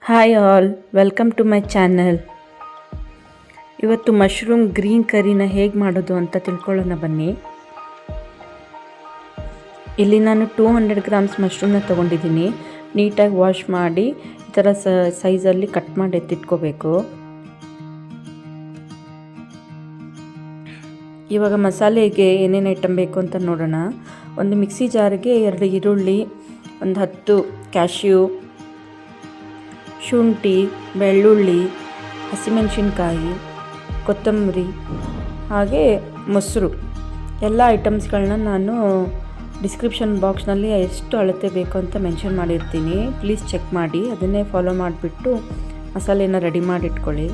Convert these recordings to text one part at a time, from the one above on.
Hi all, welcome to my channel. ಇವತ್ತು mushroom green ಕರಿನ ಹೇಗೆ ಮಾಡೋದು ಅಂತ ತಿಳ್ಕೊಳ್ಳೋಣ ಬನ್ನಿ. ಇಲ್ಲಿ ನಾನು 200 ಗ್ರಾಮ್ಸ್ ಮಶ್ರೂಮ್ನ ತೊಗೊಂಡಿದ್ದೀನಿ. ನೀಟಾಗಿ ವಾಶ್ ಮಾಡಿ ಈ ಥರ ಸೈಜಲ್ಲಿ ಕಟ್ ಮಾಡಿ ಎತ್ತಿಟ್ಕೋಬೇಕು. ಇವಾಗ ಮಸಾಲೆಗೆ ಏನೇನು ಐಟಮ್ ಬೇಕು ಅಂತ ನೋಡೋಣ. ಒಂದು ಮಿಕ್ಸಿ ಜಾರಿಗೆ 2 ಈರುಳ್ಳಿ, ಒಂದು 10 ಕ್ಯಾಶ್ಯೂ, ಶುಂಠಿ, ಬೆಳ್ಳುಳ್ಳಿ, ಹಸಿಮೆಣಸಿನ್ಕಾಯಿ, ಕೊತ್ತಂಬರಿ, ಹಾಗೆ ಮೊಸರು ಎಲ್ಲ ಐಟಮ್ಸ್ಗಳನ್ನ ನಾನು ಡಿಸ್ಕ್ರಿಪ್ಷನ್ ಬಾಕ್ಸ್ನಲ್ಲಿ ಎಷ್ಟು ಅಳತೆ ಬೇಕು ಅಂತ ಮೆನ್ಷನ್ ಮಾಡಿರ್ತೀನಿ. ಪ್ಲೀಸ್ ಚೆಕ್ ಮಾಡಿ, ಅದನ್ನೇ ಫಾಲೋ ಮಾಡಿಬಿಟ್ಟು ಮಸಾಲೆನ ರೆಡಿ ಮಾಡಿಟ್ಕೊಳ್ಳಿ.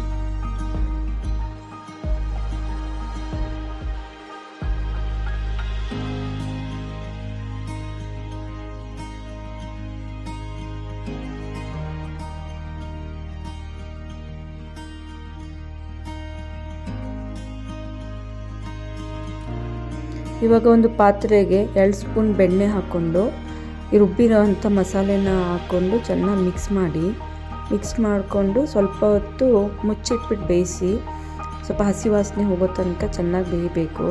ಇವಾಗ ಒಂದು ಪಾತ್ರೆಗೆ 2 ಸ್ಪೂನ್ ಬೆಣ್ಣೆ ಹಾಕ್ಕೊಂಡು ಈ ರುಬ್ಬಿರೋವಂಥ ಮಸಾಲೆನ ಹಾಕ್ಕೊಂಡು ಚೆನ್ನಾಗಿ ಮಿಕ್ಸ್ ಮಾಡಿಕೊಂಡು ಸ್ವಲ್ಪ ಹೊತ್ತು ಮುಚ್ಚಿಟ್ಬಿಟ್ಟು ಬೇಯಿಸಿ, ಸ್ವಲ್ಪ ಹಸಿ ವಾಸನೆ ಹೋಗೋ ತನಕ ಚೆನ್ನಾಗಿ ಬೇಯಬೇಕು.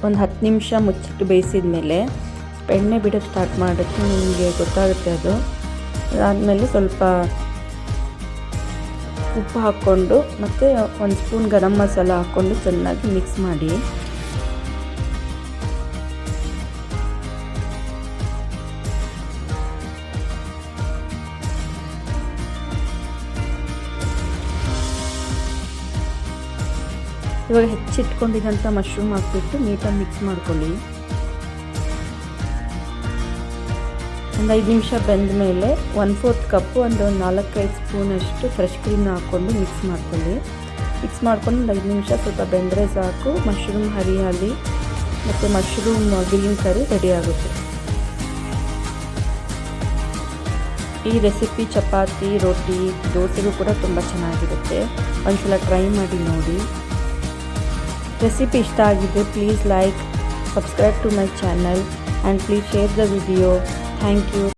ಒಂದು 10 ನಿಮಿಷ ಮುಚ್ಚಿಟ್ಟು ಬೇಯಿಸಿದ ಮೇಲೆ ಎಣ್ಣೆ ಬಿಡೋಕ್ಕೆ ಸ್ಟಾರ್ಟ್ ಮಾಡೋಕ್ಕೆ ನಿಮಗೆ ಗೊತ್ತಾಗುತ್ತೆ. ಅದು ಅದಾದಮೇಲೆ ಸ್ವಲ್ಪ ಉಪ್ಪು ಹಾಕ್ಕೊಂಡು ಮತ್ತು 1 ಸ್ಪೂನ್ ಗರಂ ಮಸಾಲ ಹಾಕ್ಕೊಂಡು ಚೆನ್ನಾಗಿ ಮಿಕ್ಸ್ ಮಾಡಿ. ಇವಾಗ ಹೆಚ್ಚಿಟ್ಕೊಂಡಿದ್ದಂಥ ಮಶ್ರೂಮ್ ಹಾಕ್ಬಿಟ್ಟು ನೀಟಾಗಿ ಮಿಕ್ಸ್ ಮಾಡ್ಕೊಳ್ಳಿ. ಒಂದು 5 ನಿಮಿಷ ಬೆಂದ ಮೇಲೆ 1/4 ಕಪ್ಪು ಒಂದು 4-5 ಸ್ಪೂನಷ್ಟು ಫ್ರೆಶ್ ಕ್ರೀಮ್ನ ಹಾಕ್ಕೊಂಡು ಮಿಕ್ಸ್ ಮಾಡ್ಕೊಳ್ಳಿ. ಮಿಕ್ಸ್ ಮಾಡ್ಕೊಂಡು ಒಂದು 5 ನಿಮಿಷ ಸ್ವಲ್ಪ ಬೆಂದರೆ ಸಾಕು. ಮಶ್ರೂಮ್ ಹರಿಯಾಲಿ ಮತ್ತು ಮಶ್ರೂಮ್ ಗ್ರೀನ್ ಕರಿ ರೆಡಿ ಆಗುತ್ತೆ. ಈ ರೆಸಿಪಿ ಚಪಾತಿ, ರೋಟಿ, ದೋಸೆಗೂ ಕೂಡ ತುಂಬ ಚೆನ್ನಾಗಿರುತ್ತೆ. ಒಂದ್ಸಲ ಟ್ರೈ ಮಾಡಿ ನೋಡಿ. ರೆಸಿಪಿ ಇಷ್ಟ ಆಗಿದ್ದು please like, subscribe to my channel and please share the video. Thank you.